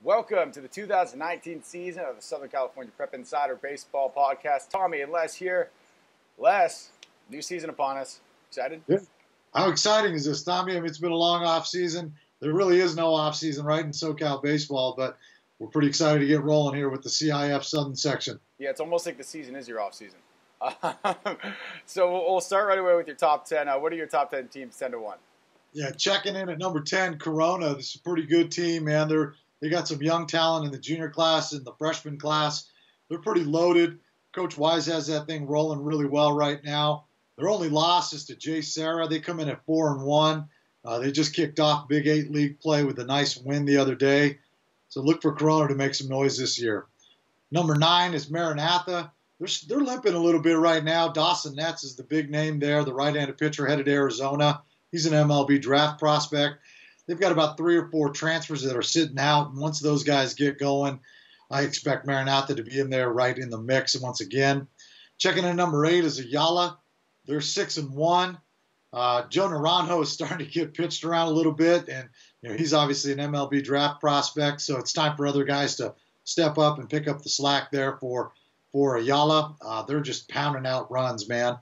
Welcome to the 2019 season of the Southern California Prep Insider Baseball Podcast. Tommy and Les here. Les, new season upon us. Excited? Yeah. How exciting is this, Tommy? I mean, it's been a long off season. There really is no off season right in SoCal baseball, but we're pretty excited to get rolling here with the CIF Southern section. Yeah, it's almost like the season is your off season. So we'll start right away with your top 10. What are your top 10 teams, 10 to 1? Yeah, checking in at number 10, Corona. This is a pretty good team, man. They got some young talent in the junior class and the freshman class. They're pretty loaded. Coach Wise has that thing rolling really well right now. Their only loss is to Cathedral Serra. They come in at 4-1. They just kicked off Big 8 league play with a nice win the other day. So look for Corona to make some noise this year. Number 9 is Maranatha. They're limping a little bit right now. Dawson Nets is the big name there, the right-handed pitcher headed to Arizona. He's an MLB draft prospect. They've got about 3 or 4 transfers that are sitting out. And once those guys get going, I expect Maranatha to be in there right in the mix once again. Checking in number 8 is Ayala. They're 6-1. Joe Naranjo is starting to get pitched around a little bit, and he's obviously an MLB draft prospect, so it's time for other guys to step up and pick up the slack there for Ayala. They're just pounding out runs, man.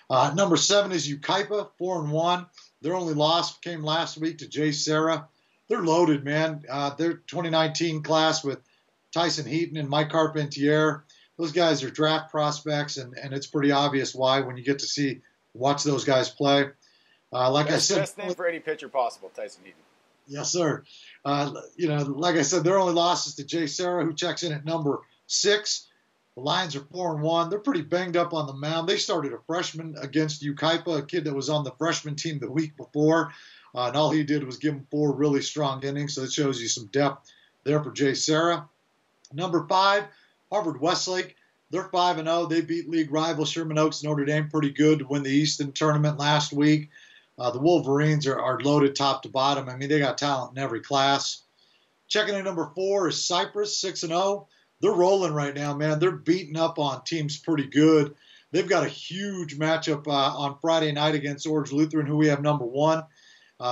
Number 7 is Yucaipa, 4-1. Their only loss came last week to Cathedral Serra. They're loaded, man. Their 2019 class with Tyson Heaton and Mike Carpentier. Those guys are draft prospects, and it's pretty obvious why when you get to watch those guys play. Like I said, best name for any pitcher possible, Tyson Heaton. Yes, sir. Like I said, their only loss is to Cathedral Serra, who checks in at number 6. The Lions are 4-1. They're pretty banged up on the mound. They started a freshman against Yucaipa, a kid that was on the freshman team the week before, and all he did was give him 4 really strong innings. So it shows you some depth there for Cathedral Serra. Number 5. Harvard Westlake, they're 5-0. They beat league rival Sherman Oaks Notre Dame pretty good to win the Easton tournament last week. The Wolverines are loaded top to bottom. I mean, they got talent in every class. Checking in number 4 is Cypress, 6-0. They're rolling right now, man. They're beating up on teams pretty good. They've got a huge matchup on Friday night against Orange Lutheran, who we have number 1.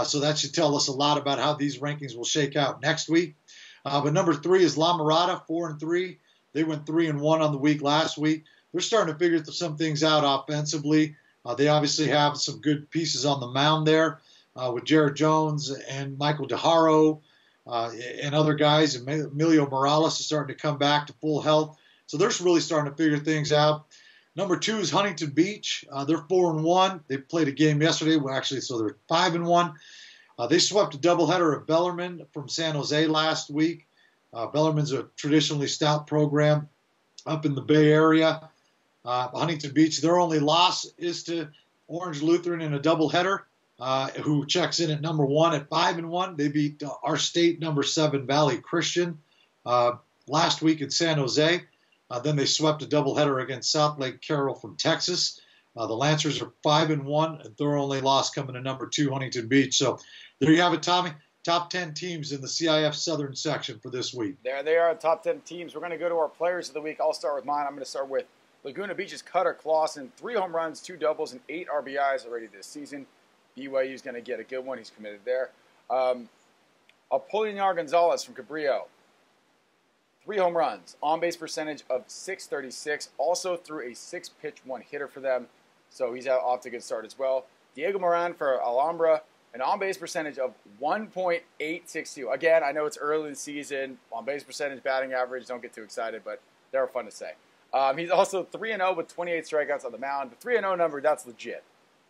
So that should tell us a lot about how these rankings will shake out next week. But number 3 is La Mirada, 4-3. They went 3-1 on the week last week. They're starting to figure some things out offensively. They obviously have some good pieces on the mound there with Jared Jones and Michael DeHaro and other guys. And Emilio Morales is starting to come back to full health. So they're really starting to figure things out. Number 2 is Huntington Beach. They're 4-1. They played a game yesterday. Well, actually, so they're 5-1. They swept a doubleheader at Bellarmine from San Jose last week. Bellarmine's a traditionally stout program up in the Bay Area. Huntington Beach, their only loss is to Orange Lutheran in a doubleheader, who checks in at number 1 at 5-1. They beat our state number 7 Valley Christian last week in San Jose. Then they swept a doubleheader against South Lake Carroll from Texas. The Lancers are 5-1, and their only loss coming to number 2 Huntington Beach. So there you have it, Tommy. Top 10 teams in the CIF Southern section for this week. There they are, top 10 teams. We're going to go to our players of the week. I'll start with mine. I'm going to start with Laguna Beach's Cutter Clausen. 3 home runs, 2 doubles, and 8 RBIs already this season. BYU's going to get a good one. He's committed there. Apolinar Gonzalez from Cabrillo. 3 home runs, on-base percentage of .636. Also threw a 6-pitch one-hitter for them. So he's off to a good start as well. Diego Moran for Alhambra. An on-base percentage of 1.862. Again, I know it's early in the season. On-base percentage, batting average, don't get too excited, but they're fun to say. He's also 3-0 with 28 strikeouts on the mound. The 3-0 number, that's legit.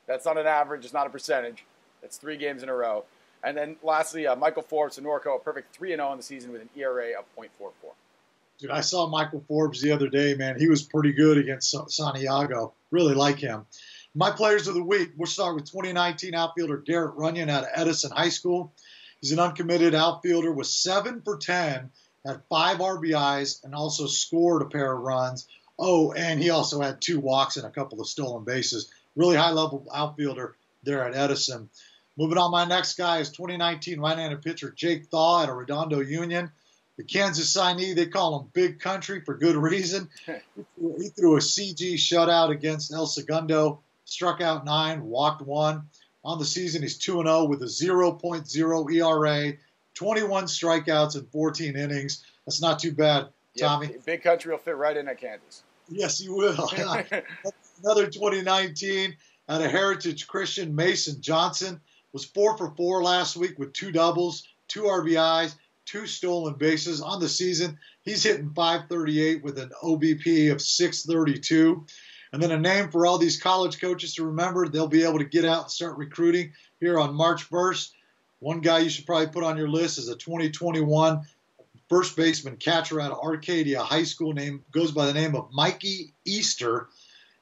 That's not an average. It's not a percentage. That's 3 games in a row. And then lastly, Michael Forbes of Norco, a perfect 3-0 in the season with an ERA of .44. Dude, I saw Michael Forbes the other day, man. He was pretty good against Santiago. Really like him. My players of the week, we'll start with 2019 outfielder Garrett Runyon out of Edison High School. He's an uncommitted outfielder with 7 for 10, had 5 RBIs, and also scored a pair of runs. Oh, and he also had 2 walks and a couple of stolen bases. Really high-level outfielder there at Edison. Moving on, my next guy is 2019 right-handed pitcher Jake Thaw out of Redondo Union. The Kansas signee, they call him Big Country for good reason. He threw a CG shutout against El Segundo. Struck out 9, walked 1. On the season, he's 2-0 with a 0.0 ERA, 21 strikeouts in 14 innings. That's not too bad, Tommy. Yep, Big Country will fit right in at Kansas. Yes, he will. Another 2019 out of Heritage Christian, Mason Johnson was 4 for 4 last week with 2 doubles, 2 RBIs, 2 stolen bases on the season. He's hitting .538 with an OBP of .632. And then a name for all these college coaches to remember. They'll be able to get out and start recruiting here on March 1st. One guy you should probably put on your list is a 2021 first baseman catcher out of Arcadia High School, goes by the name of Mikey Easter.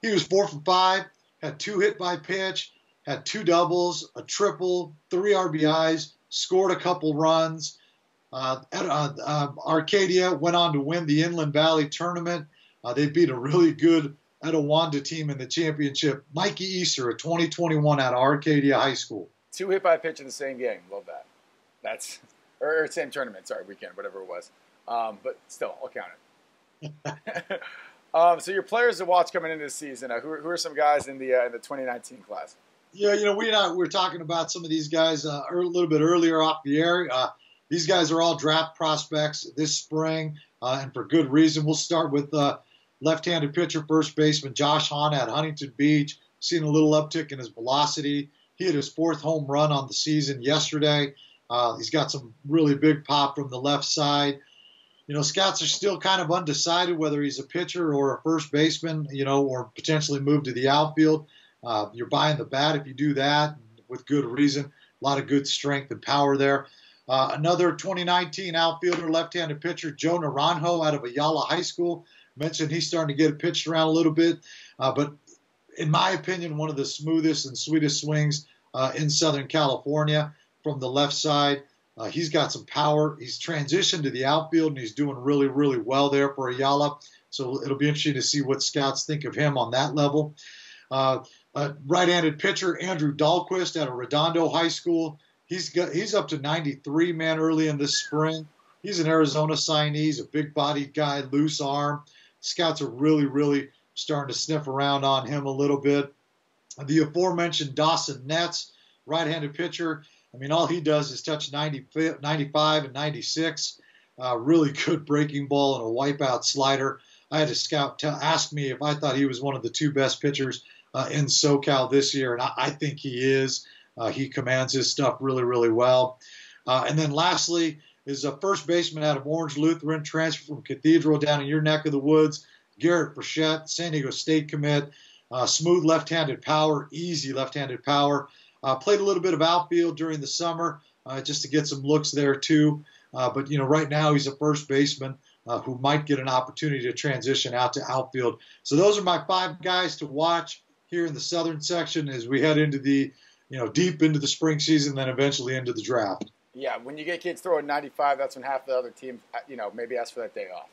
He was 4 for 5, had 2 hit by pitch, had 2 doubles, a triple, 3 RBIs, scored a couple runs. Arcadia went on to win the Inland Valley tournament. They beat a really good Etiwanda team in the championship. Mikey Easter, a 2021 out of Arcadia High School. 2 hit by pitch in the same game. Love that. That's or same tournament. Sorry, weekend, whatever it was. But still, I'll count it. So your players to watch coming into this season. Who are some guys in the 2019 class? Yeah, we were talking about some of these guys a little bit earlier off the air. These guys are all draft prospects this spring, and for good reason. We'll start with left-handed pitcher, first baseman Josh Hahn at Huntington Beach. Seen a little uptick in his velocity. He hit his 4th home run on the season yesterday. He's got some really big pop from the left side. Scouts are still kind of undecided whether he's a pitcher or a first baseman, or potentially move to the outfield. You're buying the bat if you do that, with good reason. A lot of good strength and power there. Another 2019 outfielder, left-handed pitcher, Joe Naranjo out of Ayala High School. Mentioned he's starting to get it pitched around a little bit. But in my opinion, one of the smoothest and sweetest swings in Southern California from the left side. He's got some power. He's transitioned to the outfield, and he's doing really, really well there for Ayala. So it'll be interesting to see what scouts think of him on that level. Right-handed pitcher, Andrew Dahlquist out of Redondo High School. He's up to 93, man, early in this spring. He's an Arizona signee. He's a big-bodied guy, loose arm. Scouts are really, really starting to sniff around on him a little bit. The aforementioned Dawson Netz, right-handed pitcher. All he does is touch 95 and 96. Really good breaking ball and a wipeout slider. I had a scout ask me if I thought he was one of the 2 best pitchers in SoCal this year, and I think he is. He commands his stuff really, really well. And then lastly is a first baseman out of Orange Lutheran, transfer from Cathedral down in your neck of the woods, Garrett Frechette, San Diego State commit. Smooth left-handed power, easy left-handed power. Played a little bit of outfield during the summer just to get some looks there too. But right now he's a first baseman who might get an opportunity to transition out to outfield. So those are my 5 guys to watch here in the southern section as we head into the deep into the spring season, then eventually into the draft. Yeah, when you get kids throwing 95, that's when half the other teams, maybe ask for that day off.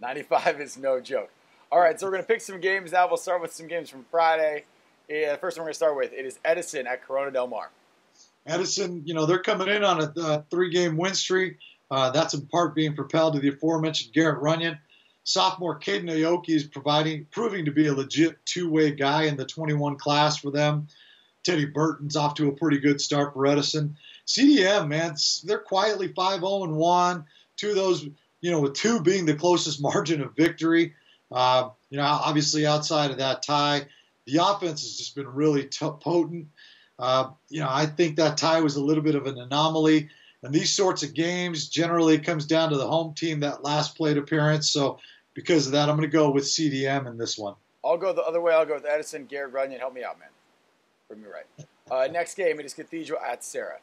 95 is no joke. All right, so we're going to pick some games now. We'll start with some games from Friday. The first one we're going to start with, it is Edison at Corona Del Mar. Edison, they're coming in on a 3-game win streak. That's in part being propelled to the aforementioned Garrett Runyon. Sophomore Caden Aoki is proving to be a legit 2-way guy in the 21 class for them. Teddy Burton's off to a pretty good start for Edison. CDM, man, they're quietly 5-0-1. 2 of those, with 2 being the closest margin of victory. Obviously outside of that tie, the offense has just been really potent. I think that tie was a little bit of an anomaly. And these sorts of games generally comes down to the home team, that last plate appearance. So because of that, I'm going to go with CDM in this one. I'll go the other way. I'll go with Edison. Garrett Runyon, help me out, man. Bring me right. Next game, it is Cathedral at Serra.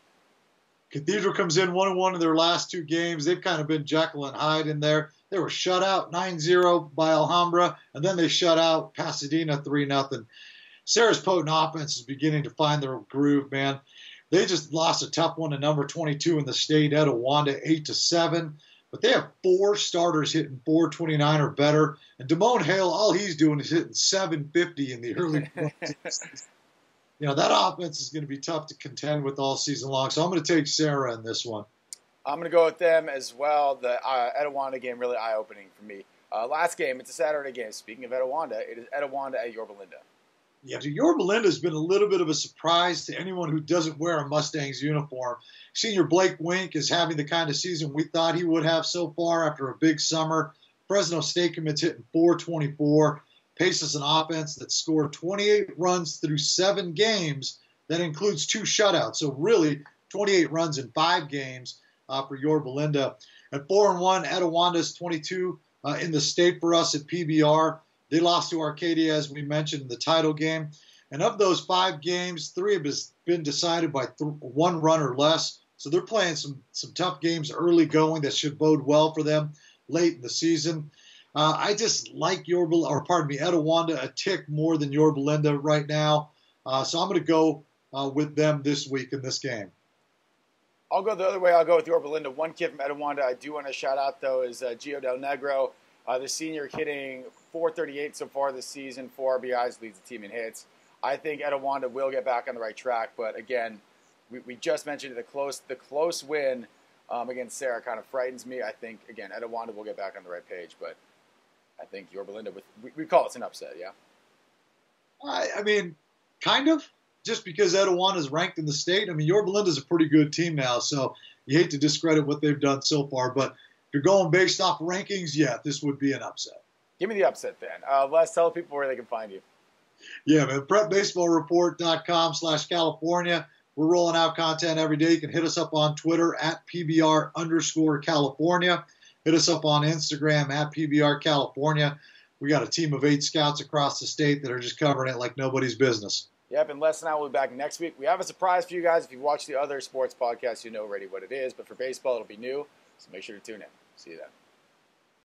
Cathedral comes in 1-1 in their last 2 games. They've kind of been Jekyll and Hyde in there. They were shut out 9-0 by Alhambra, and then they shut out Pasadena 3-0. Serra's potent offense is beginning to find their groove, man. They just lost a tough one to number 22 in the state, Etiwanda, 8-7. But they have 4 starters hitting .429 or better. And Damone Hale, all he's doing is hitting .750 in the early that offense is going to be tough to contend with all season long. So I'm going to take Serra in this one. I'm going to go with them as well. The Etiwanda game, really eye-opening for me. Last game, it's a Saturday game. Speaking of Etiwanda, it is Etiwanda at Yorba Linda. Yeah, Yorba Linda's been a little bit of a surprise to anyone who doesn't wear a Mustangs uniform. Senior Blake Wink is having the kind of season we thought he would have so far after a big summer. Fresno State commits hitting .424, paces an offense that scored 28 runs through 7 games. That includes 2 shutouts. So really, 28 runs in 5 games for Yorba Linda. At 4-1, Etiwanda's 22 in the state for us at PBR. They lost to Arcadia, as we mentioned, in the title game. And of those 5 games, 3 have been decided by 1 run or less. So they're playing some tough games early going that should bode well for them late in the season. I just like Etiwanda a tick more than Yorba Linda right now. So I'm going to go with them this week in this game. I'll go the other way. I'll go with Yorba Linda. One kid from Etiwanda I do want to shout out, though, is Gio Del Negro. The senior hitting .438 so far this season, 4 RBIs, leads the team in hits. I think Etiwanda will get back on the right track, but again, we just mentioned the close win against Serra kind of frightens me. I think, again, Etiwanda will get back on the right page, but I think Yorba Linda, we call it an upset, yeah? I mean, kind of, just because Etiwanda is ranked in the state. I mean, Yorba Linda's a pretty good team now, so you hate to discredit what they've done so far, but if you're going based off rankings, yeah, this would be an upset. Give me the upset then. Les, tell people where they can find you. Yeah, man, prepbaseballreport.com/California. We're rolling out content every day. You can hit us up on Twitter at PBR_California. Hit us up on Instagram at PBR California. We got a team of 8 scouts across the state that are just covering it like nobody's business. Yep, and Les and I will be back next week. We have a surprise for you guys. If you've watched the other sports podcasts, you know already what it is. But for baseball, it'll be new. So make sure to tune in. See you then.